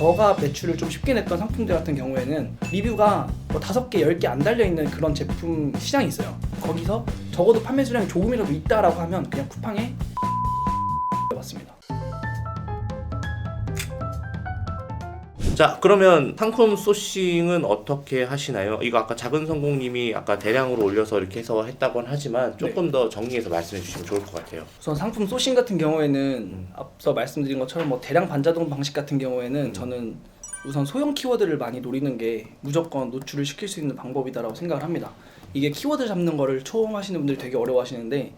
저가 매출을 좀 쉽게 냈던 상품들 같은 경우에는 리뷰가 뭐 5개, 10개 안 달려있는 그런 제품 시장이 있어요. 거기서 적어도 판매 수량이 조금이라도 있다라고 하면 그냥 쿠팡에 맞습니다. 자, 그러면 상품 소싱은 어떻게 하시나요? 이거 아까 작은 성공님이 아까 대량으로 올려서 이렇게 해서 했다고는 하지만 조금 더 정리해서 말씀해 주시면 좋을 것 같아요. 우선 상품 소싱 같은 경우에는 앞서 말씀드린 것처럼 뭐 대량 반자동 방식 같은 경우에는 저는 우선 소형 키워드를 많이 노리는 게 무조건 노출을 시킬 수 있는 방법이다라고 생각을 합니다. 이게 키워드 잡는 거를 처음 하시는 분들이 되게 어려워하시는데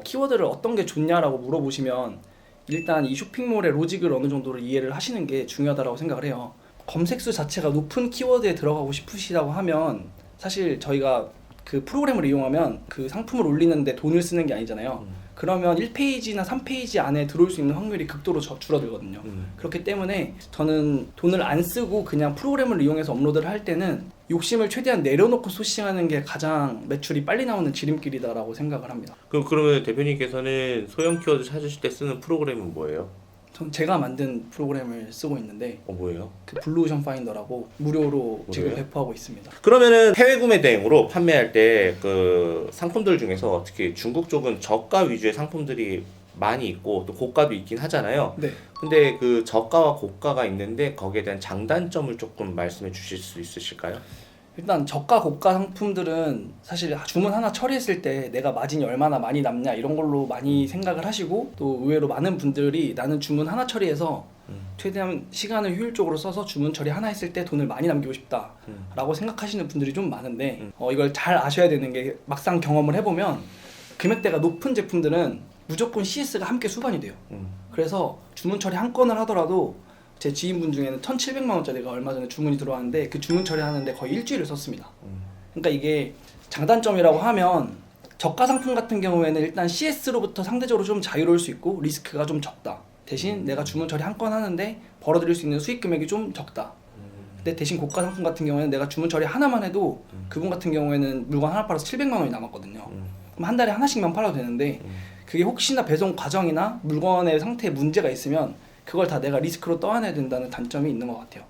키워드를 어떤 게 좋냐라고 물어보시면 일단 이 쇼핑몰의 로직을 어느 정도로 이해를 하시는 게 중요하다고 생각을 해요. 검색수 자체가 높은 키워드에 들어가고 싶으시다고 하면 사실 저희가 그 프로그램을 이용하면 그 상품을 올리는데 돈을 쓰는 게 아니잖아요. 그러면 1페이지나 3페이지 안에 들어올 수 있는 확률이 극도로 줄어들거든요. 그렇기 때문에 저는 돈을 안 쓰고 그냥 프로그램을 이용해서 업로드를 할 때는 욕심을 최대한 내려놓고 소싱하는 게 가장 매출이 빨리 나오는 지름길이다라고 생각을 합니다. 그러면 대표님께서는 소형 키워드 찾으실 때 쓰는 프로그램은 뭐예요? 전 제가 만든 프로그램을 쓰고 있는데 뭐예요? 그 블루오션 파인더라고 무료로 지금 뭐예요? 배포하고 있습니다. 그러면은 해외 구매 대행으로 판매할 때 그 상품들 중에서 특히 중국 쪽은 저가 위주의 상품들이 많이 있고 또 고가도 있긴 하잖아요. 네. 근데 그 저가와 고가가 있는데 거기에 대한 장단점을 조금 말씀해 주실 수 있으실까요? 일단 저가 고가 상품들은 사실 주문 하나 처리했을 때 내가 마진이 얼마나 많이 남냐 이런 걸로 많이 생각을 하시고 또 의외로 많은 분들이 나는 주문 하나 처리해서 최대한 시간을 효율적으로 써서 주문 처리 하나 했을 때 돈을 많이 남기고 싶다 라고 생각하시는 분들이 좀 많은데 이걸 잘 아셔야 되는 게 막상 경험을 해보면 금액대가 높은 제품들은 무조건 CS가 함께 수반이 돼요. 그래서 주문 처리 한 건을 하더라도 제 지인분 중에는 1,700만 원짜리가 얼마 전에 주문이 들어왔는데 그 주문 처리하는데 거의 일주일을 썼습니다. 그러니까 이게 장단점이라고 하면 저가 상품 같은 경우에는 일단 CS로부터 상대적으로 좀 자유로울 수 있고 리스크가 좀 적다. 대신 내가 주문 처리 한 건 하는데 벌어들일 수 있는 수익 금액이 좀 적다. 근데 대신 고가 상품 같은 경우에는 내가 주문 처리 하나만 해도 그분 같은 경우에는 물건 하나 팔아서 700만 원이 남았거든요. 그럼 한 달에 하나씩만 팔아도 되는데 그게 혹시나 배송 과정이나 물건의 상태에 문제가 있으면 그걸 다 내가 리스크로 떠안아야 된다는 단점이 있는 것 같아요.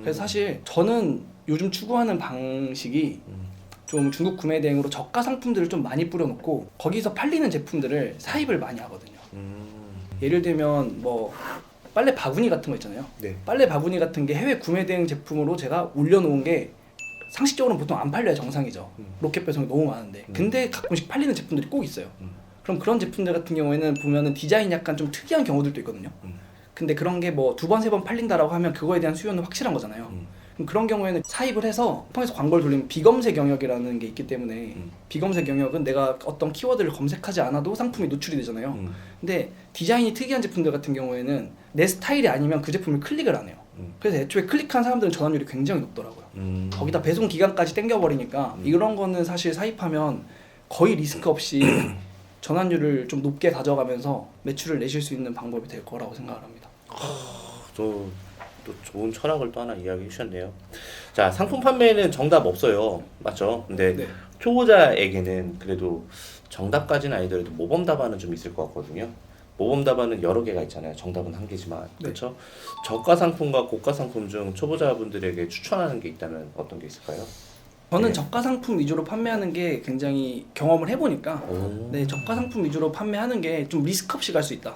그래서 사실 저는 요즘 추구하는 방식이 좀 중국 구매 대행으로 저가 상품들을 좀 많이 뿌려놓고 거기서 팔리는 제품들을 사입을 많이 하거든요. 예를 들면 뭐 빨래 바구니 같은 거 있잖아요. 네. 빨래 바구니 같은 게 해외 구매 대행 제품으로 제가 올려놓은 게 상식적으로는 보통 안 팔려야 정상이죠. 로켓 배송이 너무 많은데 근데 가끔씩 팔리는 제품들이 꼭 있어요. 그럼 그런 제품들 같은 경우에는 보면은 디자인이 약간 좀 특이한 경우들도 있거든요. 근데 그런 게 뭐 2번, 3번 팔린다라고 하면 그거에 대한 수요는 확실한 거잖아요. 그럼 그런 경우에는 사입을 해서 쿠팡에서 광고를 돌리면 비검색 영역이라는 게 있기 때문에 비검색 영역은 내가 어떤 키워드를 검색하지 않아도 상품이 노출이 되잖아요. 근데 디자인이 특이한 제품들 같은 경우에는 내 스타일이 아니면 그 제품을 클릭을 안 해요. 그래서 애초에 클릭한 사람들은 전환율이 굉장히 높더라고요. 거기다 배송 기간까지 땡겨버리니까 이런 거는 사실 사입하면 거의 리스크 없이 전환율을 좀 높게 가져가면서 매출을 내실 수 있는 방법이 될 거라고 생각을 합니다. 또 좋은 철학을 또 하나 이야기해 주셨네요. 자, 상품 판매에는 정답 없어요. 맞죠? 근데 네. 초보자에게는 그래도 정답까지는 아니더라도 모범 답안은 좀 있을 것 같거든요. 모범 답안은 여러 개가 있잖아요. 정답은 한 개지만. 네. 그렇죠? 저가 상품과 고가 상품 중 초보자분들에게 추천하는 게 있다면 어떤 게 있을까요? 저는 네. 저가 상품 위주로 판매하는 게 굉장히 경험을 해보니까 네, 저가 상품 위주로 판매하는 게 좀 리스크 없이 갈 수 있다.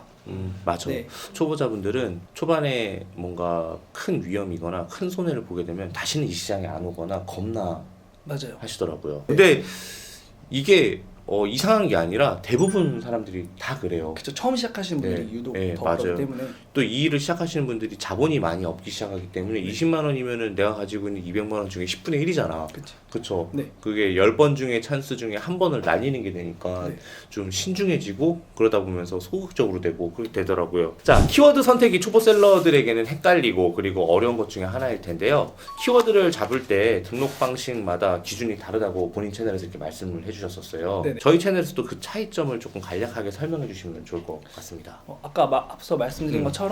맞아. 네. 초보자분들은 초반에 뭔가 큰 위험이거나 큰 손해를 보게 되면 다시는 이 시장에 안 오거나 겁나 맞아요. 하시더라고요. 근데 이게 이상한 게 아니라 대부분 사람들이 다 그래요. 그쵸, 처음 시작하시는 분들이 네. 유독 네, 더 맞아요. 그렇기 때문에 또 이 일을 시작하시는 분들이 자본이 많이 없기 시작하기 때문에 20만 원이면은 내가 가지고 있는 200만 원 중에 10분의 1이잖아. 그쵸. 그쵸. 네. 그게 10번 중에 찬스 중에 한 번을 날리는 게 되니까 네. 좀 신중해지고 그러다 보면서 소극적으로 되고 그렇게 되더라고요. 자, 키워드 선택이 초보셀러들에게는 헷갈리고 그리고 어려운 것 중에 하나일 텐데요. 키워드를 잡을 때 등록 방식마다 기준이 다르다고 본인 채널에서 이렇게 말씀을 해주셨었어요. 네네. 저희 채널에서도 그 차이점을 조금 간략하게 설명해 주시면 좋을 것 같습니다. 아까 앞서 말씀드린 것처럼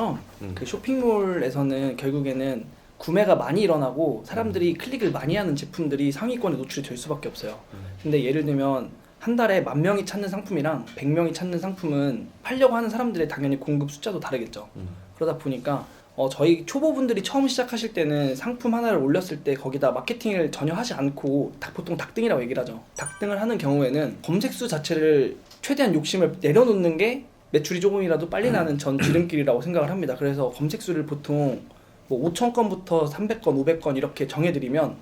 그 쇼핑몰에서는 결국에는 구매가 많이 일어나고 사람들이 클릭을 많이 하는 제품들이 상위권에 노출이 될 수밖에 없어요. 근데 예를 들면 한 달에 10,000명이 찾는 상품이랑 100명이 찾는 상품은 팔려고 하는 사람들의 당연히 공급 숫자도 다르겠죠. 그러다 보니까 저희 초보분들이 처음 시작하실 때는 상품 하나를 올렸을 때 거기다 마케팅을 전혀 하지 않고 보통 닭등이라고 얘기를 하죠. 닭등을 하는 경우에는 검색수 자체를 최대한 욕심을 내려놓는 게 매출이 조금이라도 빨리 나는 전 지름길이라고 생각을 합니다. 그래서 검색수를 보통 뭐 5,000건부터 300건, 500건 이렇게 정해드리면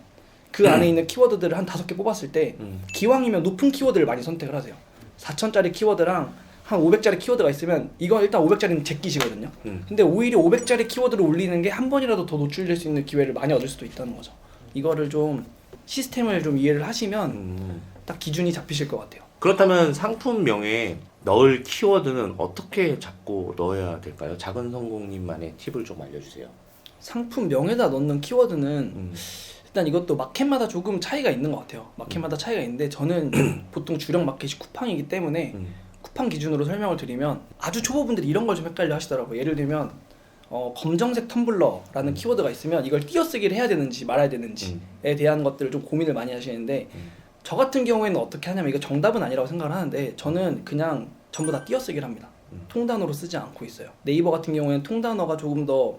그 안에 있는 키워드들을 한 5개 뽑았을 때 기왕이면 높은 키워드를 많이 선택을 하세요. 4,000짜리 키워드랑 한 500짜리 키워드가 있으면 이건 일단 500짜리는 제끼시거든요. 근데 오히려 500짜리 키워드를 올리는 게 한 번이라도 더 노출될 수 있는 기회를 많이 얻을 수도 있다는 거죠. 이거를 좀 시스템을 좀 이해를 하시면 딱 기준이 잡히실 것 같아요. 그렇다면 상품명에 넣을 키워드는 어떻게 잡고 넣어야 될까요? 작은 성공님만의 팁을 좀 알려주세요. 상품명에다 넣는 키워드는 일단 이것도 마켓마다 조금 차이가 있는 것 같아요. 마켓마다 차이가 있는데 저는 보통 주력 마켓이 쿠팡이기 때문에 쿠팡 기준으로 설명을 드리면 아주 초보분들이 이런 걸 좀 헷갈려 하시더라고요. 예를 들면 검정색 텀블러라는 키워드가 있으면 이걸 띄어쓰기를 해야 되는지 말아야 되는지에 대한 것들을 좀 고민을 많이 하시는데 저 같은 경우에는 어떻게 하냐면 이거 정답은 아니라고 생각을 하는데 저는 그냥 전부 다 띄어쓰기를 합니다. 통단어로 쓰지 않고 있어요. 네이버 같은 경우에는 통단어가 조금 더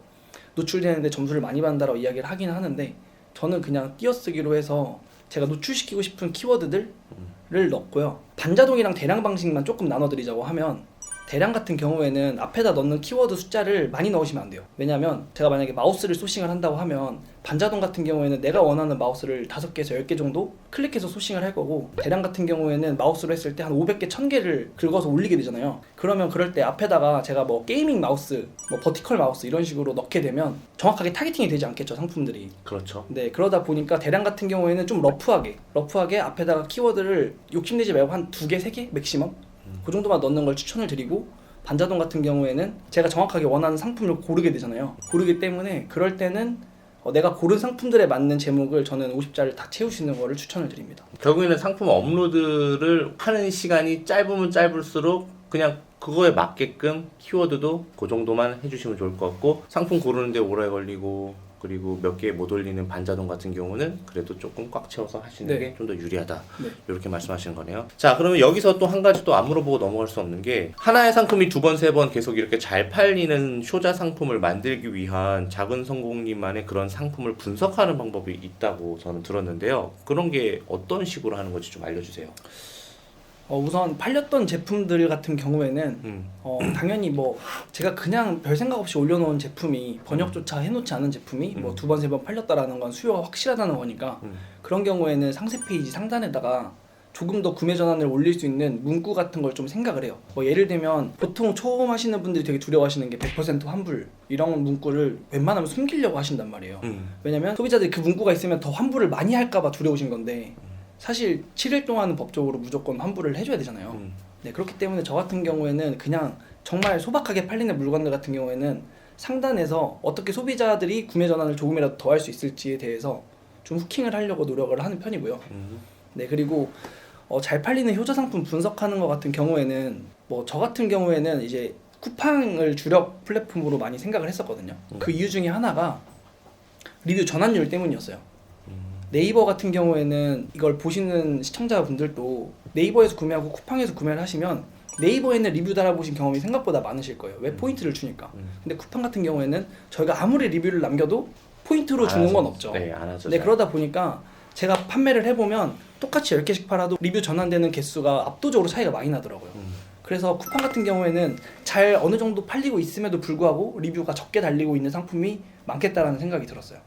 노출되는데 점수를 많이 받는다고 이야기를 하긴 하는데 저는 그냥 띄어쓰기로 해서 제가 노출시키고 싶은 키워드들을 넣고요. 반자동이랑 대량 방식만 조금 나눠드리자고 하면 대량 같은 경우에는 앞에다 넣는 키워드 숫자를 많이 넣으시면 안 돼요. 왜냐면 제가 만약에 마우스를 소싱을 한다고 하면 반자동 같은 경우에는 내가 원하는 마우스를 5개에서 10개 정도 클릭해서 소싱을 할 거고 대량 같은 경우에는 마우스로 했을 때 한 500개, 1000개를 긁어서 올리게 되잖아요. 그러면 그럴 때 앞에다가 제가 뭐 게이밍 마우스, 뭐 버티컬 마우스 이런 식으로 넣게 되면 정확하게 타겟팅이 되지 않겠죠, 상품들이. 그렇죠. 네, 그러다 보니까 대량 같은 경우에는 좀 러프하게 앞에다가 키워드를 욕심내지 말고 한 2개, 3개 맥시멈 그 정도만 넣는 걸 추천을 드리고 반자동 같은 경우에는 제가 정확하게 원하는 상품을 고르게 되잖아요. 고르기 때문에 그럴 때는 내가 고른 상품들에 맞는 제목을 저는 50자를 다 채우시는 거를 추천을 드립니다. 결국에는 상품 업로드를 하는 시간이 짧으면 짧을수록 그냥 그거에 맞게끔 키워드도 그 정도만 해주시면 좋을 것 같고 상품 고르는데 오래 걸리고 그리고 몇 개 못 올리는 반자동 같은 경우는 그래도 조금 꽉 채워서 하시는 네. 게 좀 더 유리하다. 네. 이렇게 말씀하시는 거네요. 자, 그러면 여기서 또 한 가지 또 안 물어보고 넘어갈 수 없는 게 하나의 상품이 2번, 3번 계속 이렇게 잘 팔리는 효자 상품을 만들기 위한 작은 성공님만의 그런 상품을 분석하는 방법이 있다고 저는 들었는데요. 그런 게 어떤 식으로 하는 건지 좀 알려주세요. 우선 팔렸던 제품들 같은 경우에는 당연히 뭐 제가 그냥 별 생각 없이 올려놓은 제품이 번역조차 해놓지 않은 제품이 뭐 2번, 3번 팔렸다라는 건 수요가 확실하다는 거니까 그런 경우에는 상세 페이지 상단에다가 조금 더 구매 전환을 올릴 수 있는 문구 같은 걸 좀 생각을 해요. 뭐 예를 들면 보통 처음 하시는 분들이 되게 두려워하시는 게 100% 환불 이런 문구를 웬만하면 숨기려고 하신단 말이에요. 왜냐면 소비자들이 그 문구가 있으면 더 환불을 많이 할까봐 두려우신 건데 사실 7일 동안은 법적으로 무조건 환불을 해줘야 되잖아요. 네, 그렇기 때문에 저 같은 경우에는 그냥 정말 소박하게 팔리는 물건들 같은 경우에는 상단에서 어떻게 소비자들이 구매 전환을 조금이라도 더 할 수 있을지에 대해서 좀 후킹을 하려고 노력을 하는 편이고요. 네, 그리고 잘 팔리는 효자 상품 분석하는 것 같은 경우에는 뭐 저 같은 경우에는 이제 쿠팡을 주력 플랫폼으로 많이 생각을 했었거든요. 그 이유 중에 하나가 리뷰 전환율 때문이었어요. 네이버 같은 경우에는 이걸 보시는 시청자분들도 네이버에서 구매하고 쿠팡에서 구매를 하시면 네이버에는 리뷰 달아보신 경험이 생각보다 많으실 거예요. 왜? 포인트를 주니까. 근데 쿠팡 같은 경우에는 저희가 아무리 리뷰를 남겨도 포인트로 주는 건 없죠. 네, 안 하죠. 네, 그러다 보니까 제가 판매를 해보면 똑같이 10개씩 팔아도 리뷰 전환되는 개수가 압도적으로 차이가 많이 나더라고요. 그래서 쿠팡 같은 경우에는 잘 어느 정도 팔리고 있음에도 불구하고 리뷰가 적게 달리고 있는 상품이 많겠다라는 생각이 들었어요.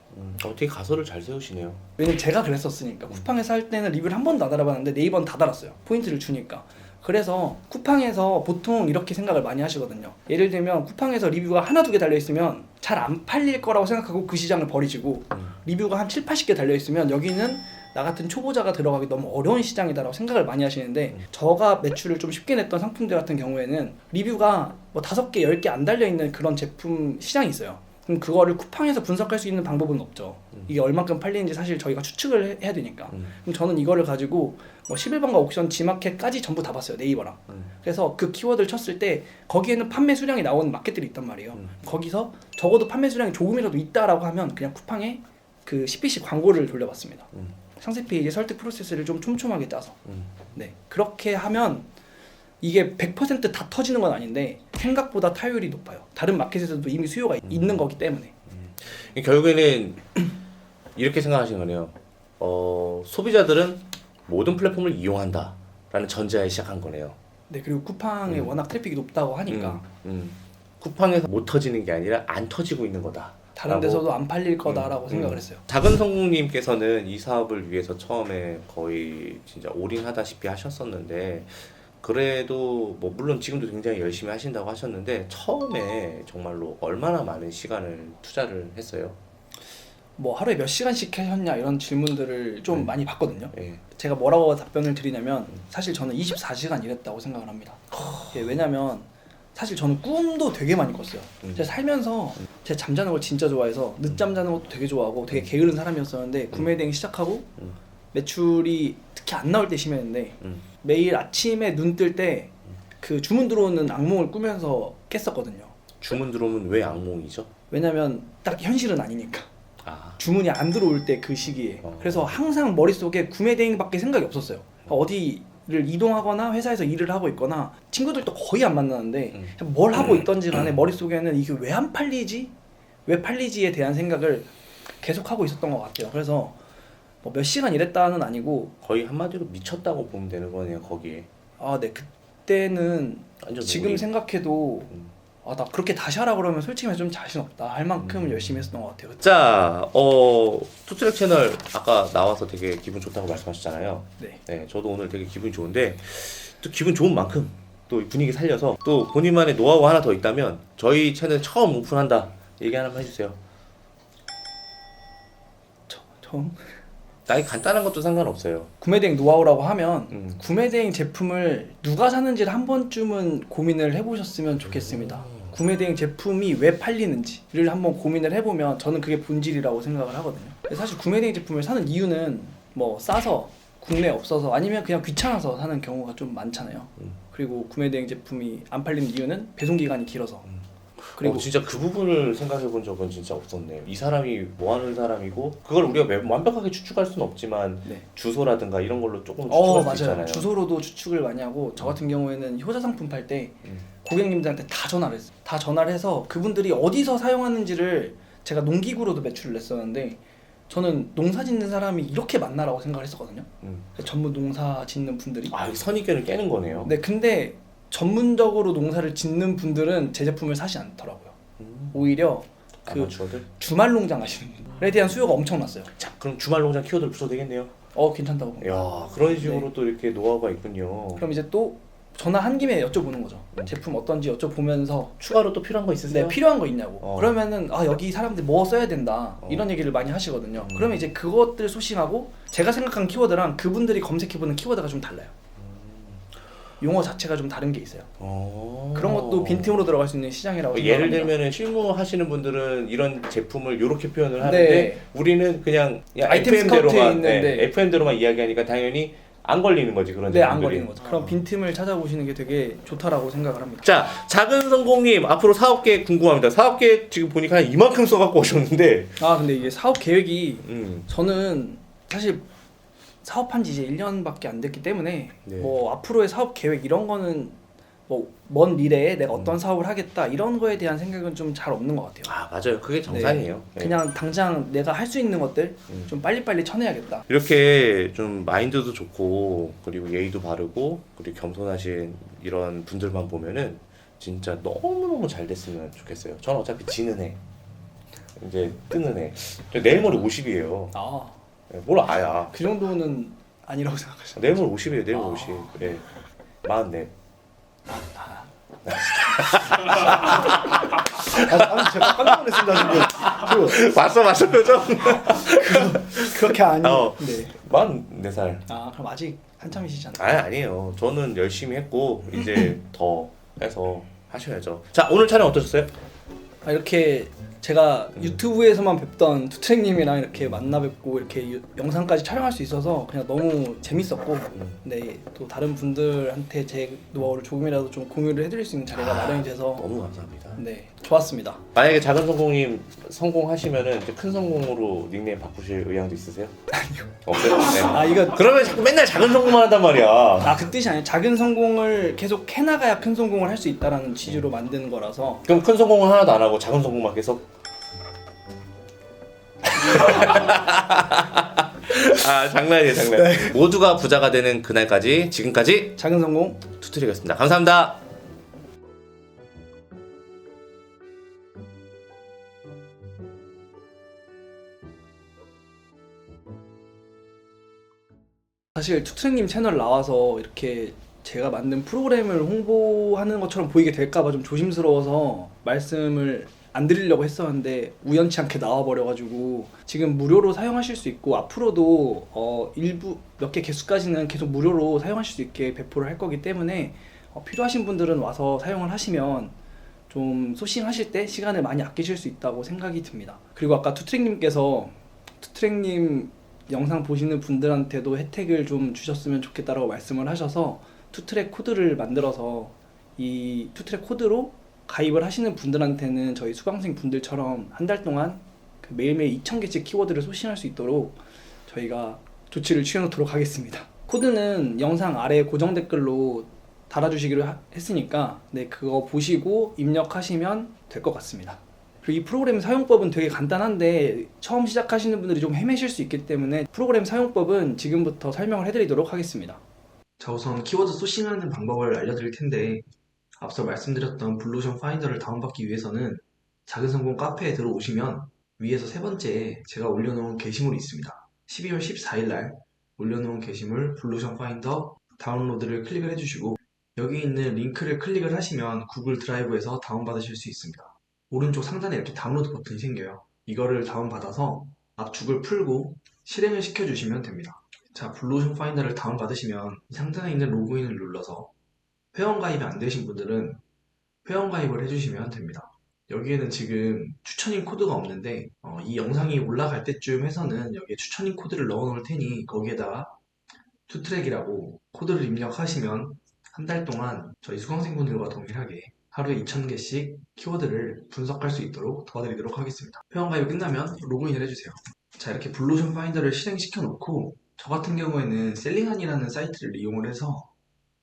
되게 가설을 잘 세우시네요. 왜냐면 제가 그랬었으니까 쿠팡에서 할 때는 리뷰를 한 번도 안 달아봤는데 네이버는 다 달았어요. 포인트를 주니까. 그래서 쿠팡에서 보통 이렇게 생각을 많이 하시거든요. 예를 들면 쿠팡에서 리뷰가 하나 두 개 달려있으면 잘 안 팔릴 거라고 생각하고 그 시장을 버리시고 리뷰가 한 7, 80개 달려있으면 여기는 나 같은 초보자가 들어가기 너무 어려운 시장이다라고 생각을 많이 하시는데 저가 매출을 좀 쉽게 냈던 상품들 같은 경우에는 리뷰가 뭐 5개, 10개 안 달려있는 그런 제품 시장이 있어요. 그럼 그거를 쿠팡에서 분석할 수 있는 방법은 없죠. 이게 얼만큼 팔리는지 사실 저희가 추측을 해야 되니까. 그럼 저는 이거를 가지고 뭐 11번가 옥션, 지마켓까지 전부 다 봤어요. 네이버랑. 그래서 그 키워드를 쳤을 때 거기에는 판매 수량이 나오는 마켓들이 있단 말이에요. 거기서 적어도 판매 수량이 조금이라도 있다라고 하면 그냥 쿠팡에 그 CPC 광고를 돌려봤습니다. 상세 페이지 설득 프로세스를 좀 촘촘하게 짜서. 네, 그렇게 하면 이게 100%다 터지는 건 아닌데 생각보다 타율이 높아요. 다른 마켓에서도 이미 수요가 있는 거기 때문에. 결국에는 이렇게 생각하시는 거네요. 소비자들은 모든 플랫폼을 이용한다라는 전제하에 시작한 거네요. 네, 그리고 쿠팡에 워낙 트래픽이 높다고 하니까 쿠팡에서 못 터지는 게 아니라 안 터지고 있는 거다. 다른 데서도 안 팔릴 거다라고 생각을 했어요. 작은 성공님께서는 이 사업을 위해서 처음에 거의 진짜 올인하다시피 하셨었는데 그래도 뭐 물론 지금도 굉장히 열심히 하신다고 하셨는데 처음에 정말로 얼마나 많은 시간을 투자를 했어요? 뭐 하루에 몇 시간씩 하셨냐 이런 질문들을 좀 많이 받거든요. 예. 제가 뭐라고 답변을 드리냐면 사실 저는 24시간 일했다고 생각을 합니다. 예, 왜냐면 사실 저는 꿈도 되게 많이 꿨어요. 제가 살면서 제가 잠자는 걸 진짜 좋아해서 늦잠 자는 것도 되게 좋아하고 되게 게으른 사람이었었는데 구매 대행 시작하고 매출이 특히 안 나올 때 심했는데 매일 아침에 눈 뜰 때 그 주문 들어오는 악몽을 꾸면서 깼었거든요. 주문 들어오면 왜 악몽이죠? 왜냐면 딱 현실은 아니니까. 아, 주문이 안 들어올 때 그 시기에. 그래서 항상 머릿속에 구매 대행밖에 생각이 없었어요. 어디를 이동하거나 회사에서 일을 하고 있거나 친구들도 거의 안 만나는데 뭘 하고 있던지 간에 머릿속에는 이게 왜 안 팔리지? 왜 팔리지에 대한 생각을 계속 하고 있었던 것 같아요. 그래서 뭐 몇 시간 일했다는 아니고 거의 한마디로 미쳤다고 보면 되는 거네요, 거기에. 아, 네, 그때는 완전 지금 우리- 생각해도 아, 나 그렇게 다시 하라 그러면 솔직히 말해서 좀 자신 없다 할 만큼 열심히 했었던 것 같아요. 자, 투트랙 채널 아까 나와서 되게 기분 좋다고 말씀하셨잖아요. 네. 네, 저도 오늘 되게 기분이 좋은데 또 기분 좋은 만큼 또 분위기 살려서 또 본인만의 노하우 하나 더 있다면 저희 채널 처음 오픈한다 얘기 하나만 해주세요. 처음 나이 간단한 것도 상관없어요. 구매대행 노하우라고 하면 음. 구매대행 제품을 누가 사는지를 한 번쯤은 고민을 해보셨으면 좋겠습니다. 구매대행 제품이 왜 팔리는지를 한번 고민을 해보면 저는 그게 본질이라고 생각을 하거든요. 사실 구매대행 제품을 사는 이유는 뭐 싸서 국내에 없어서 아니면 그냥 귀찮아서 사는 경우가 좀 많잖아요. 그리고 구매대행 제품이 안 팔리는 이유는 배송기간이 길어서. 그리고 진짜 그 부분을 생각해 본 적은 진짜 없었네요. 이 사람이 뭐 하는 사람이고 그걸 우리가 완벽하게 추측할 수는 없지만 네. 주소라든가 이런 걸로 조금 추측할 수 맞아요. 있잖아요. 주소로도 추측을 많이 하고 저 같은 경우에는 효자 상품 팔 때 고객님들한테 다 전화를 했어요. 다 전화를 해서 그분들이 어디서 사용하는지를 제가 농기구로도 매출을 냈었는데 저는 농사 짓는 사람이 이렇게 많나라고 생각을 했었거든요. 전문 농사 짓는 분들이. 아, 선입견을 깨는 거네요. 네, 근데 전문적으로 농사를 짓는 분들은 제 제품을 사지 않더라고요. 오히려 그 아마추어들? 주말 농장 하시는 분들에 대한 수요가 엄청났어요. 자, 그럼 주말 농장 키워드를 붙여도 되겠네요. 괜찮다고 봅니다. 야, 그런 식으로 또 이렇게 노하우가 있군요. 그럼 이제 또 전화 한 김에 여쭤보는 거죠. 제품 어떤지 여쭤보면서 추가로 또 필요한 거 있으세요? 네, 필요한 거 있냐고. 어. 그러면은 여기 사람들 뭐 써야 된다 이런 얘기를 많이 하시거든요. 그러면 이제 그것들 소싱하고 제가 생각한 키워드랑 그분들이 검색해보는 키워드가 좀 달라요. 용어 자체가 좀 다른 게 있어요. 그런 것도 빈틈으로 들어갈 수 있는 시장이라고 예를 생각합니다. 들면은 실무하시는 분들은 이런 제품을 이렇게 표현을 하는데 네. 우리는 그냥 아이템 스카우트에 있는데. FM대로만 이야기하니까 당연히 안 걸리는 거지 그런 네, 안 제품들이. 걸리는 거죠. 그런 빈틈을 찾아보시는 게 되게 좋다라고 생각을 합니다. 자, 작은 성공님 앞으로 사업 계획 궁금합니다. 사업 계획 지금 보니까 한 이만큼 써갖고 오셨는데. 근데 이게 사업 계획이 음. 저는 사실 사업한 지 이제 1년밖에 안 됐기 때문에 네. 뭐 앞으로의 사업 계획 이런 거는 뭐 먼 미래에 내가 어떤 사업을 하겠다 이런 거에 대한 생각은 좀 잘 없는 것 같아요. 아, 맞아요. 그게 정상이에요. 네. 그냥 당장 내가 할 수 있는 것들 좀 빨리빨리 쳐내야겠다. 이렇게 좀 마인드도 좋고 그리고 예의도 바르고 그리고 겸손하신 이런 분들만 보면은 진짜 너무너무 잘 됐으면 좋겠어요. 저는 어차피 지는 해. 이제 뜨는 해. 저 내일 모레 50이에요. 뭘 아야. 그 정도는 아니라고 생각하시나요? 내일 모레 50이에요. 내일 모레 50. 예. 44. 제가 깜짝 놀랐습니다 지금. 맞어 표정. 그렇게 아니. 네. 네. 44살. 그럼 아직 한참이시잖아요. 아니에요. 저는 열심히 했고 이제 더 해서 하셔야죠. 자, 오늘 촬영 어떠셨어요? 이렇게 제가 유튜브에서만 뵙던 투트랙님이랑 이렇게 만나 뵙고 이렇게 영상까지 촬영할 수 있어서 그냥 너무 재밌었고, 네, 또 다른 분들한테 제 노하우를 조금이라도 좀 공유를 해드릴 수 있는 자리가 마련이 돼서 너무 감사합니다. 네, 좋았습니다. 만약에 작은 성공님 성공하시면은 이제 큰 성공으로 닉네임 바꾸실 의향도 있으세요? 아니요. 없어요? 네. 아, 이거 그러면 자꾸 맨날 작은 성공만 한단 말이야. 그 뜻이 아니에요. 작은 성공을 계속 해나가야 큰 성공을 할 수 있다라는 취지로 만든 거라서. 그럼 큰 성공은 하나도 안 하고 작은 성공만 계속? 장난이에요, 장난. 네. 모두가 부자가 되는 그날까지 지금까지 작은 성공 투트랙이었습니다. 감사합니다. 사실 투트랙님 채널 나와서 이렇게 제가 만든 프로그램을 홍보하는 것처럼 보이게 될까봐 좀 조심스러워서 말씀을 안 드리려고 했었는데 우연치 않게 나와버려가지고 지금 무료로 사용하실 수 있고 앞으로도 일부 몇 개 개수까지는 계속 무료로 사용하실 수 있게 배포를 할 거기 때문에 필요하신 분들은 와서 사용을 하시면 좀 소싱하실 때 시간을 많이 아끼실 수 있다고 생각이 듭니다. 그리고 아까 투트랙님께서 투트랙님 영상 보시는 분들한테도 혜택을 좀 주셨으면 좋겠다라고 말씀을 하셔서 투트랙 코드를 만들어서 이 투트랙 코드로 가입을 하시는 분들한테는 저희 수강생 분들처럼 한 달 동안 그 매일매일 2,000개씩 키워드를 소싱할 수 있도록 저희가 조치를 취해놓도록 하겠습니다. 코드는 영상 아래 고정 댓글로 달아주시기로 했으니까 네, 그거 보시고 입력하시면 될 것 같습니다. 그리고 이 프로그램 사용법은 되게 간단한데 처음 시작하시는 분들이 좀 헤매실 수 있기 때문에 프로그램 사용법은 지금부터 설명을 해드리도록 하겠습니다. 자, 우선 키워드 소싱하는 방법을 알려드릴 텐데 앞서 말씀드렸던 블루오션 파인더를 다운받기 위해서는 작은 성공 카페에 들어오시면 위에서 세 번째에 제가 올려놓은 게시물이 있습니다. 12월 14일 날 올려놓은 게시물 블루오션 파인더 다운로드를 클릭을 해주시고 여기 있는 링크를 클릭을 하시면 구글 드라이브에서 다운받으실 수 있습니다. 오른쪽 상단에 이렇게 다운로드 버튼이 생겨요. 이거를 다운받아서 압축을 풀고 실행을 시켜주시면 됩니다. 자, 블루오션 파인더를 다운받으시면 상단에 있는 로그인을 눌러서 회원가입이 안 되신 분들은 회원가입을 해주시면 됩니다. 여기에는 지금 추천인 코드가 없는데 이 영상이 올라갈 때쯤 해서는 여기에 추천인 코드를 넣어 놓을 테니 거기에다가 투트랙이라고 코드를 입력하시면 한 달 동안 저희 수강생분들과 동일하게 하루에 2,000개씩 키워드를 분석할 수 있도록 도와드리도록 하겠습니다. 회원가입이 끝나면 로그인을 해주세요. 자, 이렇게 블루오션 파인더를 실행시켜 놓고 저 같은 경우에는 셀링하니라는 사이트를 이용을 해서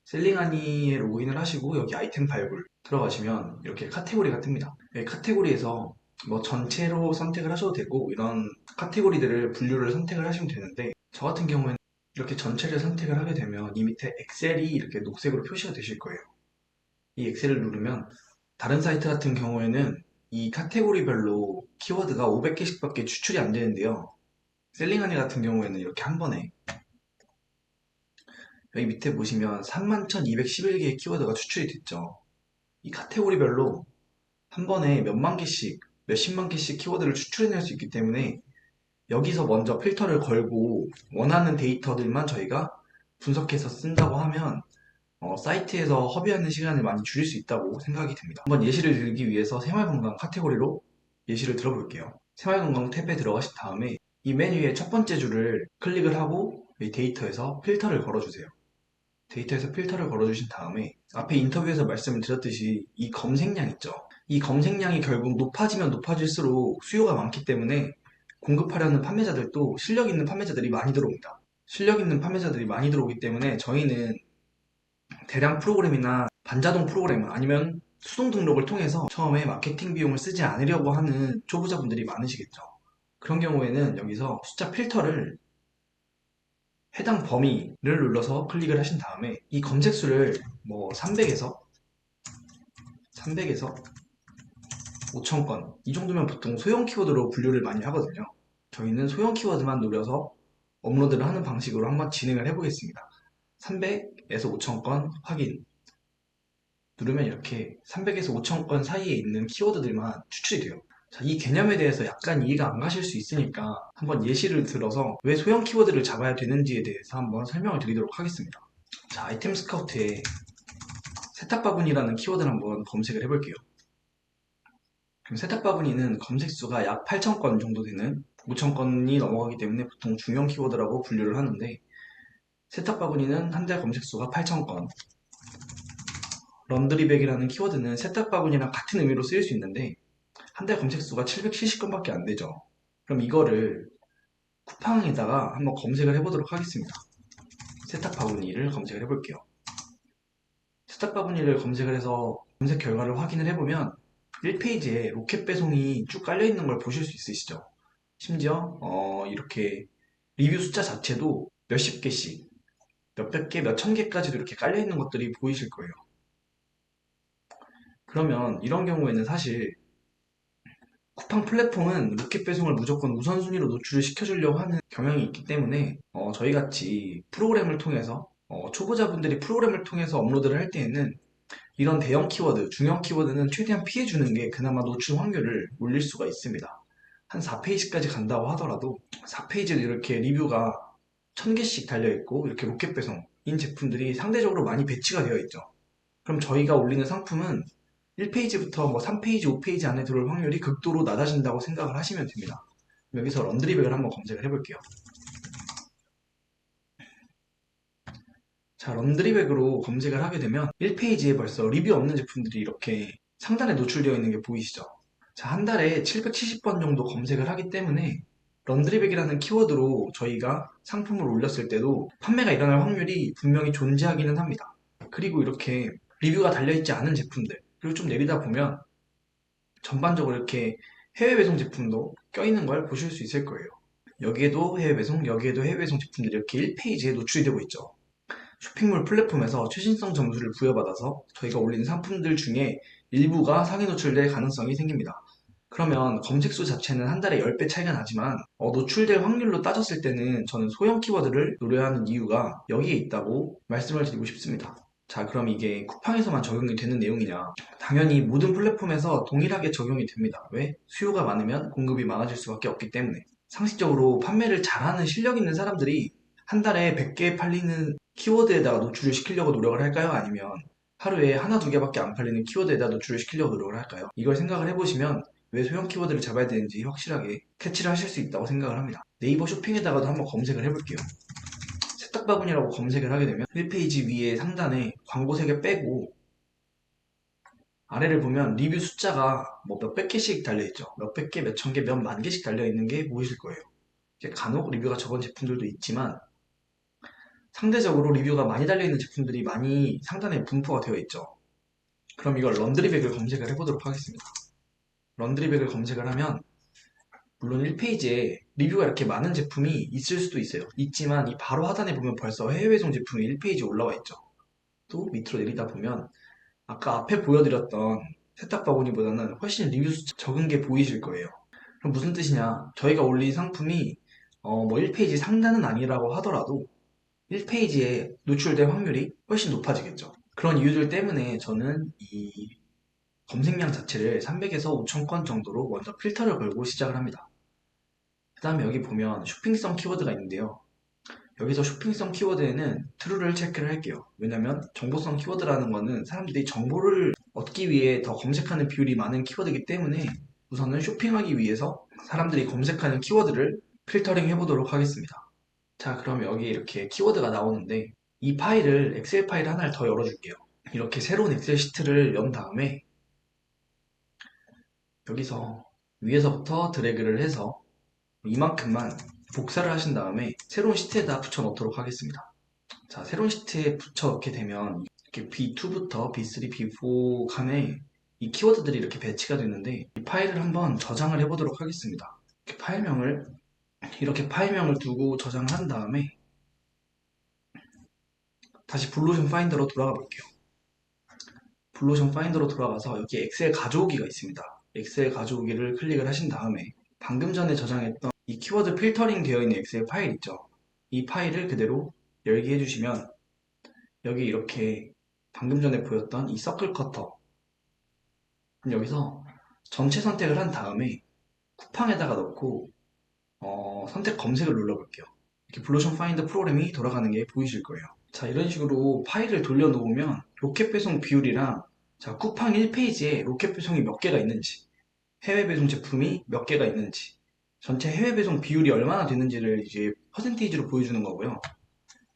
셀링하니에 로그인을 하시고 여기 아이템 발굴 들어가시면 이렇게 카테고리가 뜹니다. 카테고리에서 뭐 전체로 선택을 하셔도 되고 이런 카테고리들을 분류를 선택을 하시면 되는데 저 같은 경우에는 이렇게 전체를 선택을 하게 되면 이 밑에 엑셀이 이렇게 녹색으로 표시가 되실 거예요. 이 엑셀을 누르면 다른 사이트 같은 경우에는 이 카테고리별로 키워드가 500개씩 밖에 추출이 안 되는데요. 셀링하니 같은 경우에는 이렇게 한 번에 여기 밑에 보시면 31,211개의 키워드가 추출이 됐죠. 이 카테고리별로 한 번에 몇만 개씩, 몇십만 개씩 키워드를 추출해낼 수 있기 때문에 여기서 먼저 필터를 걸고 원하는 데이터들만 저희가 분석해서 쓴다고 하면 사이트에서 허비하는 시간을 많이 줄일 수 있다고 생각이 듭니다. 한번 예시를 들기 위해서 생활건강 카테고리로 예시를 들어볼게요. 생활건강 탭에 들어가신 다음에 이 맨 위에 첫 번째 줄을 클릭을 하고 이 데이터에서 필터를 걸어주세요. 데이터에서 필터를 걸어주신 다음에 앞에 인터뷰에서 말씀을 드렸듯이 이 검색량 있죠. 이 검색량이 결국 높아지면 높아질수록 수요가 많기 때문에 공급하려는 판매자들도 실력 있는 판매자들이 많이 들어옵니다. 실력 있는 판매자들이 많이 들어오기 때문에 저희는 대량 프로그램이나 반자동 프로그램 아니면 수동 등록을 통해서 처음에 마케팅 비용을 쓰지 않으려고 하는 초보자분들이 많으시겠죠. 그런 경우에는 여기서 숫자 필터를 해당 범위를 눌러서 클릭을 하신 다음에 이 검색수를 뭐 300에서 5,000건 이 정도면 보통 소형 키워드로 분류를 많이 하거든요. 저희는 소형 키워드만 노려서 업로드를 하는 방식으로 한번 진행을 해보겠습니다. 300에서 5,000건 확인 누르면 이렇게 300에서 5,000건 사이에 있는 키워드들만 추출이 돼요. 자, 이 개념에 대해서 약간 이해가 안 가실 수 있으니까 한번 예시를 들어서 왜 소형 키워드를 잡아야 되는지에 대해서 한번 설명을 드리도록 하겠습니다. 자, 아이템 스카우트에 세탁바구니라는 키워드를 한번 검색을 해볼게요. 그럼 세탁바구니는 검색수가 약 8,000건 정도 되는 5,000건이 넘어가기 때문에 보통 중형 키워드라고 분류를 하는데 세탁바구니는 한 달 검색수가 8,000건, 런드리백이라는 키워드는 세탁바구니랑 같은 의미로 쓰일 수 있는데 한 달 검색수가 770건밖에 안 되죠. 그럼 이거를 쿠팡에다가 한번 검색을 해보도록 하겠습니다. 세탁바구니를 검색을 해볼게요. 세탁바구니를 검색을 해서 검색 결과를 확인을 해보면 1페이지에 로켓 배송이 쭉 깔려있는 걸 보실 수 있으시죠? 심지어 이렇게 리뷰 숫자 자체도 몇십 개씩, 몇백 개, 몇천 개까지도 이렇게 깔려있는 것들이 보이실 거예요. 그러면 이런 경우에는 사실 쿠팡 플랫폼은 로켓 배송을 무조건 우선순위로 노출을 시켜주려고 하는 경향이 있기 때문에 저희같이 프로그램을 통해서 초보자분들이 프로그램을 통해서 업로드를 할 때에는 이런 대형 키워드, 중형 키워드는 최대한 피해주는 게 그나마 노출 확률을 올릴 수가 있습니다. 한 4페이지까지 간다고 하더라도 4페이지도 이렇게 리뷰가 1000개씩 달려있고 이렇게 로켓 배송인 제품들이 상대적으로 많이 배치가 되어 있죠. 그럼 저희가 올리는 상품은 1페이지부터 뭐 3페이지, 5페이지 안에 들어올 확률이 극도로 낮아진다고 생각을 하시면 됩니다. 여기서 런드리백을 한번 검색을 해볼게요. 자, 런드리백으로 검색을 하게 되면 1페이지에 벌써 리뷰 없는 제품들이 이렇게 상단에 노출되어 있는 게 보이시죠? 자, 한 달에 770번 정도 검색을 하기 때문에 런드리백이라는 키워드로 저희가 상품을 올렸을 때도 판매가 일어날 확률이 분명히 존재하기는 합니다. 그리고 이렇게 리뷰가 달려있지 않은 제품들, 그리고 좀 내리다 보면 전반적으로 이렇게 해외 배송 제품도 껴있는 걸 보실 수 있을 거예요. 여기에도 해외 배송, 여기에도 해외 배송 제품들이 이렇게 1페이지에 노출이 되고 있죠. 쇼핑몰 플랫폼에서 최신성 점수를 부여받아서 저희가 올리는 상품들 중에 일부가 상위 노출될 가능성이 생깁니다. 그러면 검색수 자체는 한 달에 10배 차이가 나지만 노출될 확률로 따졌을 때는 저는 소형 키워드를 노려하는 이유가 여기에 있다고 말씀을 드리고 싶습니다. 자, 그럼 이게 쿠팡에서만 적용이 되는 내용이냐? 당연히 모든 플랫폼에서 동일하게 적용이 됩니다. 왜? 수요가 많으면 공급이 많아질 수밖에 없기 때문에. 상식적으로 판매를 잘하는 실력 있는 사람들이 한 달에 100개 팔리는 키워드에다가 노출을 시키려고 노력을 할까요? 아니면 하루에 하나, 두 개밖에 안 팔리는 키워드에다 노출을 시키려고 노력을 할까요? 이걸 생각을 해보시면 왜 소형 키워드를 잡아야 되는지 확실하게 캐치를 하실 수 있다고 생각을 합니다. 네이버 쇼핑에다가도 한번 검색을 해볼게요. 세탁바구니라고 검색을 하게 되면 1페이지 위에 상단에 광고 3개 빼고 아래를 보면 리뷰 숫자가 뭐 몇백 개씩 달려있죠. 몇백 개, 몇천 개, 몇만 개씩 달려있는 게 보이실 거예요. 간혹 리뷰가 적은 제품들도 있지만 상대적으로 리뷰가 많이 달려있는 제품들이 많이 상단에 분포가 되어 있죠. 그럼 이걸 런드리백을 검색을 해보도록 하겠습니다. 런드리백을 검색을 하면 물론 1페이지에 리뷰가 이렇게 많은 제품이 있을 수도 있어요. 있지만 이 바로 하단에 보면 벌써 해외 배송 제품이 1페이지에 올라와 있죠. 또 밑으로 내리다 보면 아까 앞에 보여드렸던 세탁바구니보다는 훨씬 리뷰 숫자 적은 게 보이실 거예요. 그럼 무슨 뜻이냐? 저희가 올린 상품이 뭐 1페이지 상단은 아니라고 하더라도 1페이지에 노출될 확률이 훨씬 높아지겠죠. 그런 이유들 때문에 저는 이 검색량 자체를 300에서 5,000건 정도로 먼저 필터를 걸고 시작을 합니다. 그 다음에 여기 보면 쇼핑성 키워드가 있는데요. 여기서 쇼핑성 키워드에는 true를 체크를 할게요. 왜냐면 정보성 키워드라는 거는 사람들이 정보를 얻기 위해 더 검색하는 비율이 많은 키워드이기 때문에 우선은 쇼핑하기 위해서 사람들이 검색하는 키워드를 필터링 해보도록 하겠습니다. 자, 그럼 여기 이렇게 키워드가 나오는데 이 파일을 엑셀 파일 하나를 더 열어줄게요. 이렇게 새로운 엑셀 시트를 연 다음에 여기서 위에서부터 드래그를 해서 이만큼만 복사를 하신 다음에 새로운 시트에다 붙여 넣도록 하겠습니다. 자, 새로운 시트에 붙여 넣게 되면 이렇게 B2부터 B3, B4 칸에 이 키워드들이 이렇게 배치가 됐는데 이 파일을 한번 저장을 해보도록 하겠습니다. 이렇게 파일명을 두고 저장을 한 다음에 다시 블루오션 파인더로 돌아가 볼게요. 블루오션 파인더로 돌아가서 여기 엑셀 가져오기가 있습니다. 엑셀 가져오기를 클릭을 하신 다음에 방금 전에 저장했던 이 키워드 필터링 되어 있는 엑셀 파일 있죠. 이 파일을 그대로 열기 해주시면 여기 이렇게 방금 전에 보였던 이 서클 커터 여기서 전체 선택을 한 다음에 쿠팡에다가 넣고 선택 검색을 눌러볼게요. 이렇게 블루오션 파인더 프로그램이 돌아가는 게 보이실 거예요. 자, 이런 식으로 파일을 돌려놓으면 로켓 배송 비율이랑 자, 쿠팡 1페이지에 로켓 배송이 몇 개가 있는지 해외 배송 제품이 몇 개가 있는지, 전체 해외 배송 비율이 얼마나 되는지를 이제 퍼센테이지로 보여주는 거고요.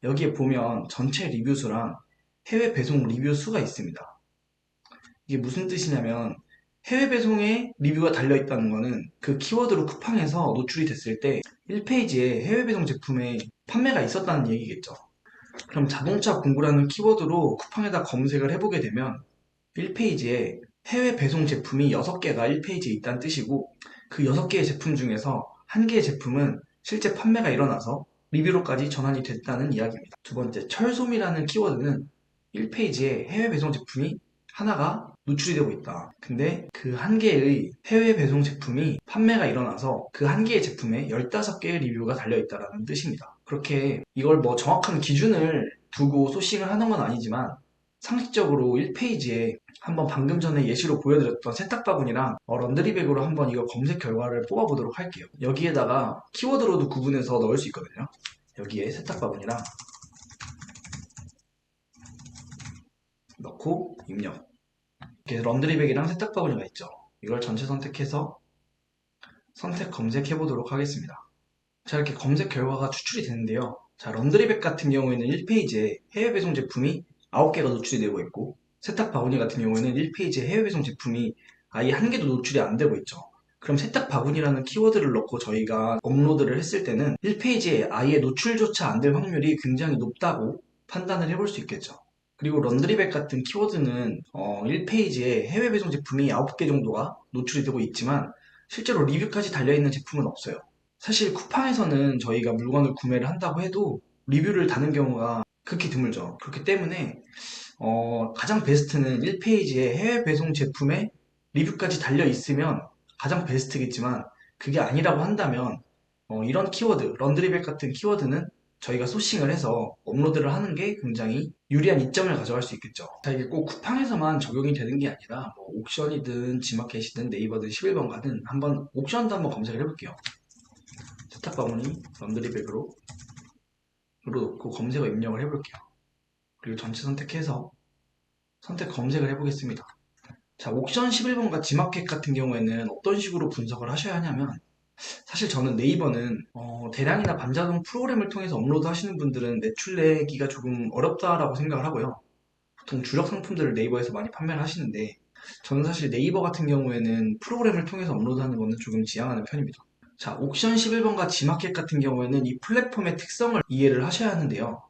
여기에 보면 전체 리뷰 수랑 해외 배송 리뷰 수가 있습니다. 이게 무슨 뜻이냐면 해외 배송에 리뷰가 달려있다는 거는 그 키워드로 쿠팡에서 노출이 됐을 때 1페이지에 해외 배송 제품의 판매가 있었다는 얘기겠죠. 그럼 자동차 공구라는 키워드로 쿠팡에다 검색을 해보게 되면 1페이지에 해외 배송 제품이 6개가 1페이지에 있다는 뜻이고 그 6개의 제품 중에서 1개의 제품은 실제 판매가 일어나서 리뷰로까지 전환이 됐다는 이야기입니다. 두 번째, 철솜이라는 키워드는 1페이지에 해외 배송 제품이 하나가 노출이 되고 있다. 근데 그 1개의 해외 배송 제품이 판매가 일어나서 그 1개의 제품에 15개의 리뷰가 달려있다는 뜻입니다. 그렇게 이걸 뭐 정확한 기준을 두고 소싱을 하는 건 아니지만 상식적으로 1페이지에 한번 방금 전에 예시로 보여드렸던 세탁바구니랑 런드리백으로 한번 이거 검색 결과를 뽑아보도록 할게요. 여기에다가 키워드로도 구분해서 넣을 수 있거든요. 여기에 세탁바구니랑 넣고 입력. 이렇게 런드리백이랑 세탁바구니가 있죠. 이걸 전체 선택해서 선택 검색해 보도록 하겠습니다. 자, 이렇게 검색 결과가 추출이 되는데요. 자, 런드리백 같은 경우에는 1페이지에 해외 배송 제품이 9개가 노출이 되고 있고 세탁바구니 같은 경우에는 1페이지에 해외 배송 제품이 아예 1개도 노출이 안 되고 있죠. 그럼 세탁바구니라는 키워드를 넣고 저희가 업로드를 했을 때는 1페이지에 아예 노출조차 안 될 확률이 굉장히 높다고 판단을 해볼 수 있겠죠. 그리고 런드리백 같은 키워드는 1페이지에 해외 배송 제품이 9개 정도가 노출이 되고 있지만 실제로 리뷰까지 달려있는 제품은 없어요. 사실 쿠팡에서는 저희가 물건을 구매를 한다고 해도 리뷰를 다는 경우가 극히 드물죠. 그렇기 때문에 가장 베스트는 1페이지에 해외 배송 제품에 리뷰까지 달려 있으면 가장 베스트겠지만 그게 아니라고 한다면 이런 키워드, 런드리백 같은 키워드는 저희가 소싱을 해서 업로드를 하는 게 굉장히 유리한 이점을 가져갈 수 있겠죠. 자, 이게 꼭 쿠팡에서만 적용이 되는 게 아니라 뭐 옥션이든 지마켓이든 네이버든 11번가든 한번 옥션도 한번 검색을 해볼게요. 세탁바구니 런드리백으로 놓고 검색어 입력을 해볼게요. 그리고 전체 선택해서 선택 검색을 해보겠습니다. 자, 옥션 11번가 지마켓 같은 경우에는 어떤 식으로 분석을 하셔야 하냐면 사실 저는 네이버는 대량이나 반자동 프로그램을 통해서 업로드 하시는 분들은 매출 내기가 조금 어렵다라고 생각을 하고요. 보통 주력 상품들을 네이버에서 많이 판매를 하시는데 저는 사실 네이버 같은 경우에는 프로그램을 통해서 업로드하는 거는 조금 지향하는 편입니다. 자, 옥션 11번가 지마켓 같은 경우에는 이 플랫폼의 특성을 이해를 하셔야 하는데요.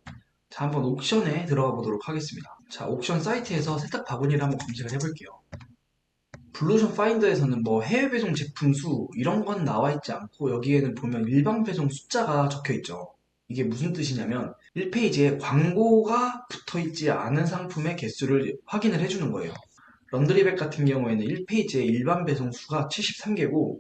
자, 한번 옥션에 들어가 보도록 하겠습니다. 자, 옥션 사이트에서 세탁 바구니를 한번 검색을 해볼게요. 블루오션 파인더에서는 뭐 해외 배송 제품 수 이런 건 나와 있지 않고 여기에는 보면 일반 배송 숫자가 적혀 있죠. 이게 무슨 뜻이냐면 1페이지에 광고가 붙어 있지 않은 상품의 개수를 확인을 해주는 거예요. 런드리백 같은 경우에는 1페이지에 일반 배송 수가 73개고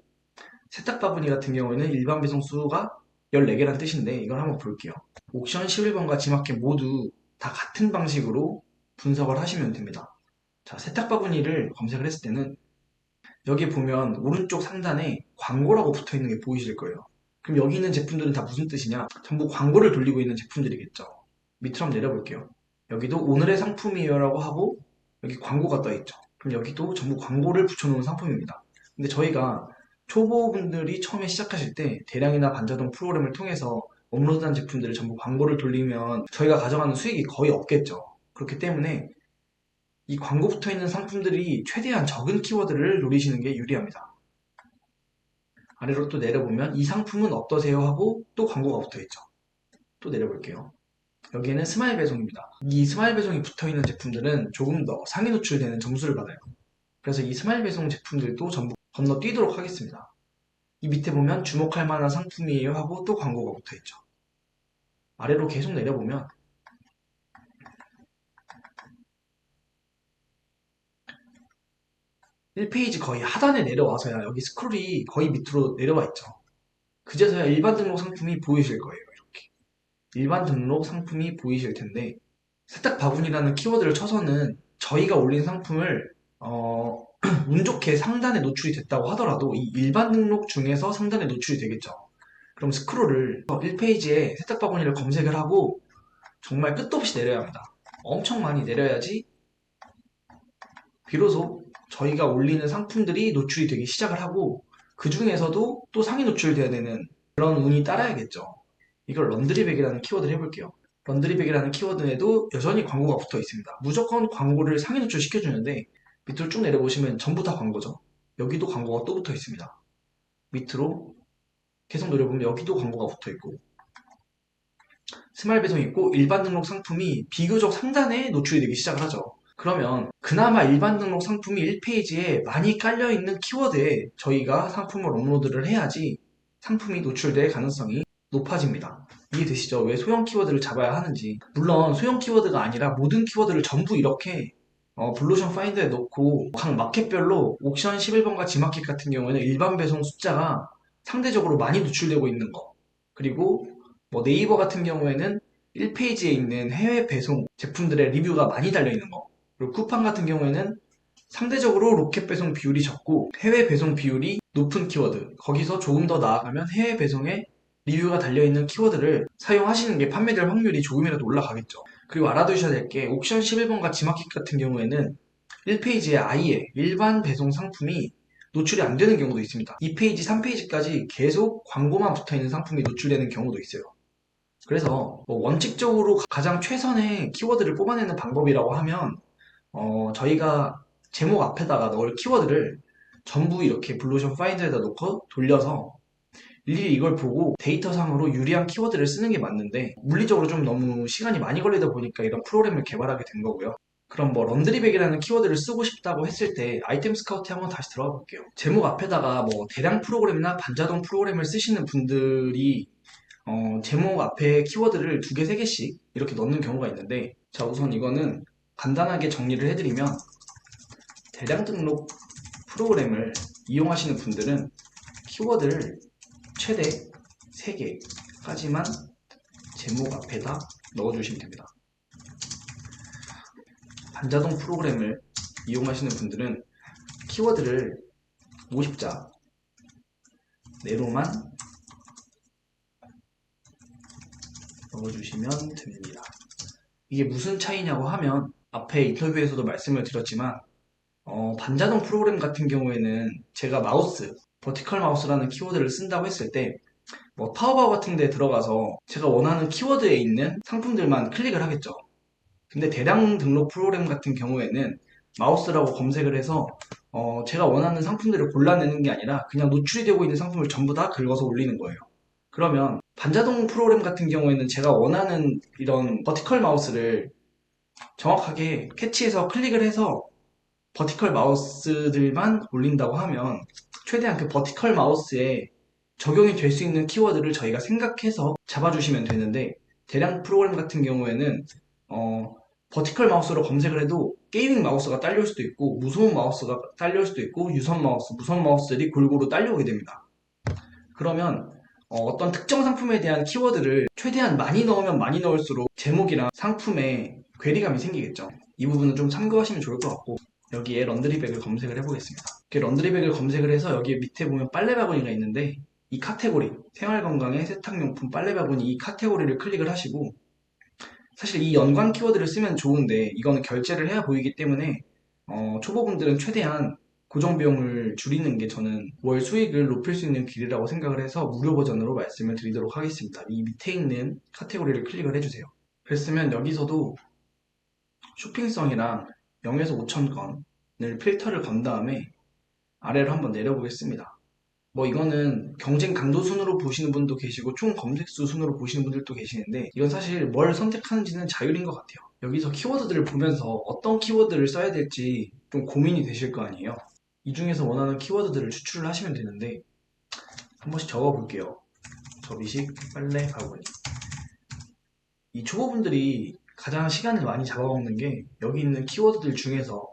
세탁바구니 같은 경우에는 일반 배송 수가 14개란 뜻인데 이걸 한번 볼게요. 옥션 11번과 지마켓 모두 다 같은 방식으로 분석을 하시면 됩니다. 자, 세탁바구니를 검색을 했을 때는 여기 보면 오른쪽 상단에 광고라고 붙어 있는 게 보이실 거예요. 그럼 여기 있는 제품들은 다 무슨 뜻이냐? 전부 광고를 돌리고 있는 제품들이겠죠. 밑으로 한번 내려볼게요. 여기도 오늘의 상품이에요 라고 하고 여기 광고가 떠 있죠. 그럼 여기도 전부 광고를 붙여놓은 상품입니다. 근데 저희가 초보분들이 처음에 시작하실 때 대량이나 반자동 프로그램을 통해서 업로드한 제품들을 전부 광고를 돌리면 저희가 가져가는 수익이 거의 없겠죠. 그렇기 때문에 이 광고 붙어 있는 상품들이 최대한 적은 키워드를 노리시는 게 유리합니다. 아래로 또 내려보면 이 상품은 어떠세요 하고 또 광고가 붙어 있죠. 또 내려볼게요. 여기에는 스마일 배송입니다. 이 스마일 배송이 붙어 있는 제품들은 조금 더 상위 노출되는 점수를 받아요. 그래서 이 스마일 배송 제품들도 전부 건너뛰도록 하겠습니다. 이 밑에 보면 주목할 만한 상품이에요 하고 또 광고가 붙어 있죠. 아래로 계속 내려보면 1페이지 거의 하단에 내려와서야 여기 스크롤이 거의 밑으로 내려와 있죠. 그제서야 일반 등록 상품이 보이실 거예요. 이렇게 일반 등록 상품이 보이실 텐데 세탁 바구니라는 키워드를 쳐서는 저희가 올린 상품을 운 좋게 상단에 노출이 됐다고 하더라도 이 일반 등록 중에서 상단에 노출이 되겠죠. 그럼 스크롤을 1페이지에 세탁 바구니를 검색을 하고 정말 끝도 없이 내려야 합니다. 엄청 많이 내려야지 비로소 저희가 올리는 상품들이 노출이 되기 시작을 하고 그 중에서도 또 상위 노출돼야 되는 그런 운이 따라야겠죠. 이걸 런드리백이라는 키워드를 해볼게요. 런드리백이라는 키워드에도 여전히 광고가 붙어 있습니다. 무조건 광고를 상위 노출 시켜주는데 밑으로 쭉 내려보시면 전부 다 광고죠. 여기도 광고가 또 붙어 있습니다. 밑으로 계속 내려보면 여기도 광고가 붙어 있고 스마일 배송이 있고 일반 등록 상품이 비교적 상단에 노출이 되기 시작을 하죠. 그러면 그나마 일반 등록 상품이 1페이지에 많이 깔려있는 키워드에 저희가 상품을 업로드를 해야지 상품이 노출될 가능성이 높아집니다. 이해되시죠? 왜 소형 키워드를 잡아야 하는지. 물론 소형 키워드가 아니라 모든 키워드를 전부 이렇게 블루오션 파인더에 넣고 각 마켓별로 옥션 11번과 G마켓 같은 경우에는 일반 배송 숫자가 상대적으로 많이 노출되고 있는 거, 그리고 뭐 네이버 같은 경우에는 1페이지에 있는 해외 배송 제품들의 리뷰가 많이 달려있는 거, 그리고 쿠팡 같은 경우에는 상대적으로 로켓 배송 비율이 적고 해외 배송 비율이 높은 키워드, 거기서 조금 더 나아가면 해외 배송에 리뷰가 달려있는 키워드를 사용하시는 게 판매될 확률이 조금이라도 올라가겠죠. 그리고 알아두셔야 될 게 옥션 11번과 G마켓 같은 경우에는 1페이지에 아예 일반 배송 상품이 노출이 안 되는 경우도 있습니다. 2페이지, 3페이지까지 계속 광고만 붙어있는 상품이 노출되는 경우도 있어요. 그래서 뭐 원칙적으로 가장 최선의 키워드를 뽑아내는 방법이라고 하면 저희가 제목 앞에다가 넣을 키워드를 전부 이렇게 블루오션 파인더에다 놓고 돌려서 일일이 이걸 보고 데이터상으로 유리한 키워드를 쓰는 게 맞는데 물리적으로 좀 너무 시간이 많이 걸리다 보니까 이런 프로그램을 개발하게 된 거고요. 그럼 뭐 런드리백이라는 키워드를 쓰고 싶다고 했을 때 아이템 스카우트에 한번 다시 들어가 볼게요. 제목 앞에다가 뭐 대량 프로그램이나 반자동 프로그램을 쓰시는 분들이 제목 앞에 키워드를 2개, 3개씩 이렇게 넣는 경우가 있는데, 자, 우선 이거는 간단하게 정리를 해드리면 대량 등록 프로그램을 이용하시는 분들은 키워드를 최대 3개까지만 제목 앞에다 넣어주시면 됩니다. 반자동 프로그램을 이용하시는 분들은 키워드를 50자 내로만 넣어주시면 됩니다. 이게 무슨 차이냐고 하면 앞에 인터뷰에서도 말씀을 드렸지만 반자동 프로그램 같은 경우에는 제가 마우스, 버티컬 마우스라는 키워드를 쓴다고 했을 때 뭐 타오바오 같은 데 들어가서 제가 원하는 키워드에 있는 상품들만 클릭을 하겠죠. 근데 대량 등록 프로그램 같은 경우에는 마우스라고 검색을 해서 제가 원하는 상품들을 골라내는 게 아니라 그냥 노출이 되고 있는 상품을 전부 다 긁어서 올리는 거예요. 그러면 반자동 프로그램 같은 경우에는 제가 원하는 이런 버티컬 마우스를 정확하게 캐치해서 클릭을 해서 버티컬 마우스들만 올린다고 하면 최대한 그 버티컬 마우스에 적용이 될 수 있는 키워드를 저희가 생각해서 잡아주시면 되는데, 대량 프로그램 같은 경우에는 버티컬 마우스로 검색을 해도 게이밍 마우스가 딸려올 수도 있고 무소음 마우스가 딸려올 수도 있고 유선 마우스, 무선 마우스들이 골고루 딸려오게 됩니다. 그러면 어떤 특정 상품에 대한 키워드를 최대한 많이 넣으면 많이 넣을수록 제목이랑 상품에 괴리감이 생기겠죠. 이 부분은 좀 참고하시면 좋을 것 같고, 여기에 런드리백을 검색을 해보겠습니다. 이렇게 런드리백을 검색을 해서 여기 밑에 보면 빨래 바구니가 있는데 이 카테고리, 생활건강의 세탁용품 빨래 바구니, 이 카테고리를 클릭을 하시고, 사실 이 연관 키워드를 쓰면 좋은데 이거는 결제를 해야 보이기 때문에 초보분들은 최대한 고정 비용을 줄이는 게 저는 월 수익을 높일 수 있는 길이라고 생각을 해서 무료 버전으로 말씀을 드리도록 하겠습니다. 이 밑에 있는 카테고리를 클릭을 해주세요. 그랬으면 여기서도 쇼핑성이랑 0에서 5,000건을 필터를 건 다음에 아래로 한번 내려보겠습니다. 뭐 이거는 경쟁 강도 순으로 보시는 분도 계시고 총 검색수 순으로 보시는 분들도 계시는데, 이건 사실 뭘 선택하는지는 자율인 것 같아요. 여기서 키워드들을 보면서 어떤 키워드를 써야 될지 좀 고민이 되실 거 아니에요. 이 중에서 원하는 키워드들을 추출을 하시면 되는데, 한 번씩 적어 볼게요. 접이식 빨래 바구니. 이 초보분들이 가장 시간을 많이 잡아먹는 게 여기 있는 키워드들 중에서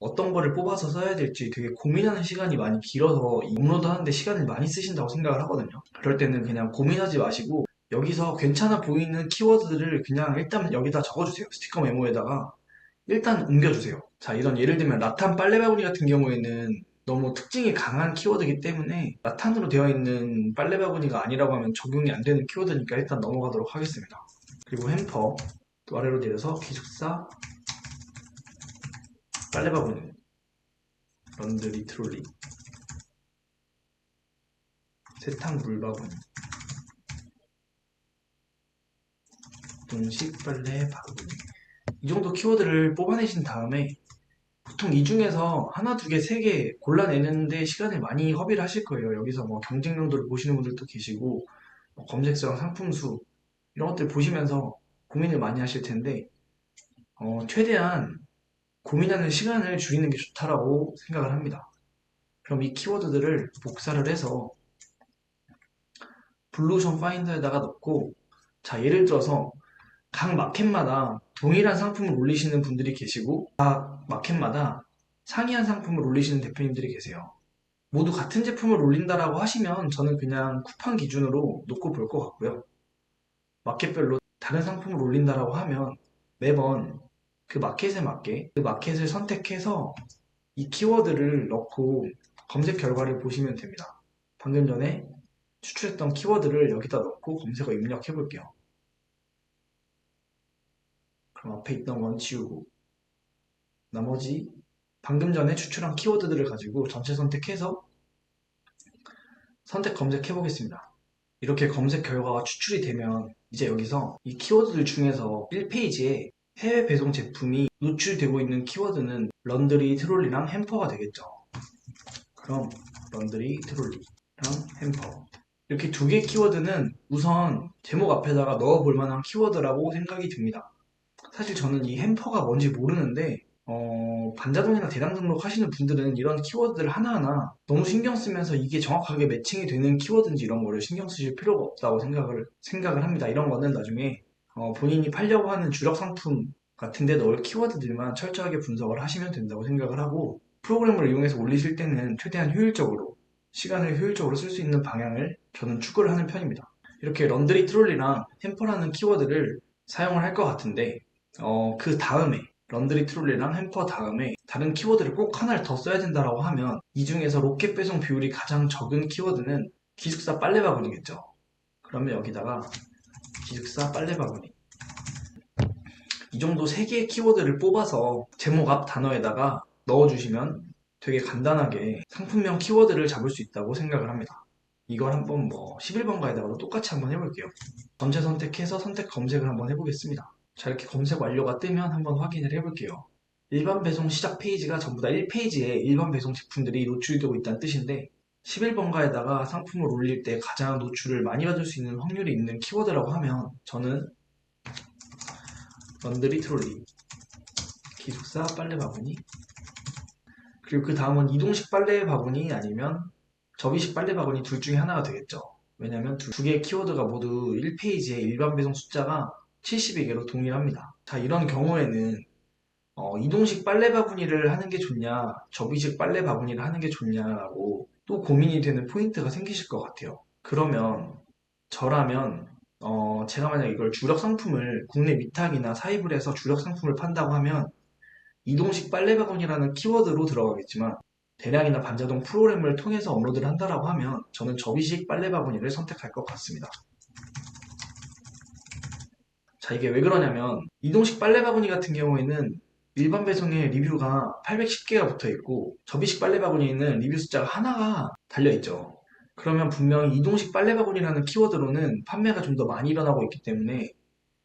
어떤 거를 뽑아서 써야 될지 되게 고민하는 시간이 많이 길어서 업로드 하는데 시간을 많이 쓰신다고 생각을 하거든요. 그럴 때는 그냥 고민하지 마시고 여기서 괜찮아 보이는 키워드들을 그냥 일단 여기다 적어주세요. 스티커 메모에다가 일단 옮겨주세요. 자, 이런 예를 들면 라탄 빨래바구니 같은 경우에는 너무 특징이 강한 키워드이기 때문에 라탄으로 되어 있는 빨래바구니가 아니라고 하면 적용이 안 되는 키워드니까 일단 넘어가도록 하겠습니다. 그리고 햄퍼 또 아래로 내려서 기숙사 빨래바구니. 런드리 트롤리, 세탁 물바구니, 동식 빨래 바구니. 이 정도 키워드를 뽑아내신 다음에 보통 이 중에서 하나, 두 개, 세 개 골라내는데 시간을 많이 허비를 하실 거예요. 여기서 뭐 경쟁률들을 보시는 분들도 계시고 뭐 검색성, 상품수 이런 것들 보시면서 고민을 많이 하실 텐데 최대한 고민하는 시간을 줄이는 게 좋다라고 생각을 합니다. 그럼 이 키워드들을 복사를 해서 블루오션 파인더에다가 넣고, 자, 예를 들어서 각 마켓마다 동일한 상품을 올리시는 분들이 계시고 각 마켓마다 상이한 상품을 올리시는 대표님들이 계세요. 모두 같은 제품을 올린다라고 하시면 저는 그냥 쿠팡 기준으로 놓고 볼 것 같고요. 마켓별로 다른 상품을 올린다라고 하면 매번 그 마켓에 맞게 그 마켓을 선택해서 이 키워드를 넣고 검색 결과를 보시면 됩니다. 방금 전에 추출했던 키워드를 여기다 넣고 검색어 입력해 볼게요. 그럼 앞에 있던 건 지우고 나머지 방금 전에 추출한 키워드들을 가지고 전체 선택해서 선택 검색해 보겠습니다. 이렇게 검색 결과가 추출이 되면 이제 여기서 이 키워드들 중에서 1페이지에 해외 배송 제품이 노출되고 있는 키워드는 런드리 트롤리랑 햄퍼가 되겠죠. 그럼 런드리 트롤리랑 햄퍼, 이렇게 두 개의 키워드는 우선 제목 앞에다가 넣어볼 만한 키워드라고 생각이 듭니다. 사실 저는 이 햄퍼가 뭔지 모르는데 반자동이나 대량 등록하시는 분들은 이런 키워드들 하나하나 너무 신경 쓰면서 이게 정확하게 매칭이 되는 키워드인지 이런 거를 신경 쓰실 필요가 없다고 생각을 합니다. 이런 거는 나중에 본인이 팔려고 하는 주력 상품 같은 데 넣을 키워드들만 철저하게 분석을 하시면 된다고 생각을 하고, 프로그램을 이용해서 올리실 때는 최대한 효율적으로 시간을 효율적으로 쓸 수 있는 방향을 저는 추구를 하는 편입니다. 이렇게 런드리 트롤리랑 햄퍼라는 키워드를 사용을 할 것 같은데 그 다음에 런드리 트롤리랑 햄퍼 다음에 다른 키워드를 꼭 하나를 더 써야 된다라고 하면 이 중에서 로켓 배송 비율이 가장 적은 키워드는 기숙사 빨래바구니겠죠. 그러면 여기다가 기숙사 빨래바구니, 이 정도 3개의 키워드를 뽑아서 제목 앞 단어에다가 넣어주시면 되게 간단하게 상품명 키워드를 잡을 수 있다고 생각을 합니다. 이걸 한번 11번가에다가도 똑같이 한번 해볼게요. 전체 선택해서 선택 검색을 한번 해보겠습니다. 자, 이렇게 검색 완료가 뜨면 한번 확인을 해볼게요. 일반 배송 시작 페이지가 전부 다 1페이지에 일반 배송 제품들이 노출되고 있다는 뜻인데 11번가에다가 상품을 올릴 때 가장 노출을 많이 받을 수 있는 확률이 있는 키워드라고 하면 저는 런드리 트롤리, 기숙사 빨래 바구니, 그리고 그 다음은 이동식 빨래 바구니 아니면 접이식 빨래 바구니 둘 중에 하나가 되겠죠. 왜냐면 두 개의 키워드가 모두 1페이지에 일반 배송 숫자가 70여 개로 동일합니다. 자, 이런 경우에는 이동식 빨래 바구니를 하는 게 좋냐, 접이식 빨래 바구니를 하는 게 좋냐라고 또 고민이 되는 포인트가 생기실 것 같아요. 그러면 저라면 제가 만약 이걸 주력 상품을 국내 위탁이나 사입을 해서 주력 상품을 판다고 하면 이동식 빨래 바구니라는 키워드로 들어가겠지만 대량이나 반자동 프로그램을 통해서 업로드를 한다라고 하면 저는 접이식 빨래 바구니를 선택할 것 같습니다. 자, 이게 왜 그러냐면 이동식 빨래 바구니 같은 경우에는 일반 배송에 리뷰가 810개가 붙어 있고 접이식 빨래 바구니에는 리뷰 숫자가 하나가 달려 있죠. 그러면 분명히 이동식 빨래 바구니라는 키워드로는 판매가 좀 더 많이 일어나고 있기 때문에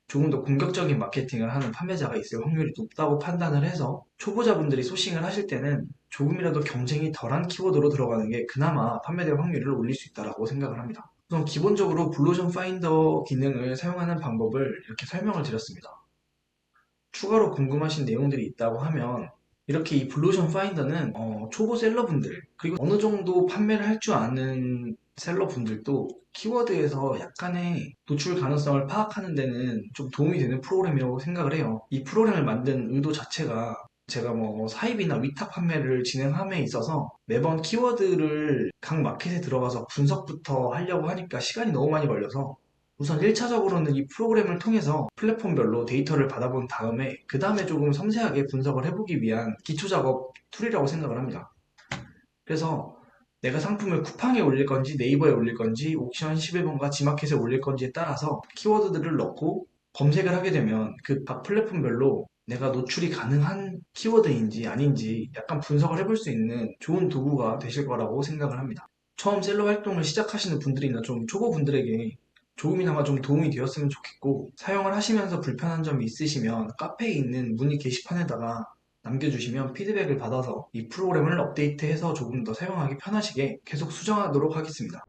조금 더 공격적인 마케팅을 하는 판매자가 있을 확률이 높다고 판단을 해서 초보자분들이 소싱을 하실 때는 조금이라도 경쟁이 덜한 키워드로 들어가는 게 그나마 판매될 확률을 올릴 수 있다고 생각을 합니다. 우선 기본적으로 블루오션 파인더 기능을 사용하는 방법을 이렇게 설명을 드렸습니다. 추가로 궁금하신 내용들이 있다고 하면 이렇게 이 블루오션 파인더는 초보 셀러분들 그리고 어느 정도 판매를 할 줄 아는 셀러분들도 키워드에서 약간의 노출 가능성을 파악하는 데는 좀 도움이 되는 프로그램이라고 생각을 해요. 이 프로그램을 만든 의도 자체가 제가 사입이나 위탁 판매를 진행함에 있어서 매번 키워드를 각 마켓에 들어가서 분석부터 하려고 하니까 시간이 너무 많이 걸려서 우선 1차적으로는 이 프로그램을 통해서 플랫폼별로 데이터를 받아본 다음에 그 다음에 조금 섬세하게 분석을 해보기 위한 기초작업 툴이라고 생각을 합니다. 그래서 내가 상품을 쿠팡에 올릴 건지 네이버에 올릴 건지 옥션 11번가 지마켓에 올릴 건지에 따라서 키워드들을 넣고 검색을 하게 되면 그 각 플랫폼별로 내가 노출이 가능한 키워드인지 아닌지 약간 분석을 해볼 수 있는 좋은 도구가 되실 거라고 생각을 합니다. 처음 셀러 활동을 시작하시는 분들이나 좀 초보분들에게 조금이나마 좀 도움이 되었으면 좋겠고, 사용을 하시면서 불편한 점이 있으시면 카페에 있는 문의 게시판에다가 남겨주시면 피드백을 받아서 이 프로그램을 업데이트해서 조금 더 사용하기 편하시게 계속 수정하도록 하겠습니다.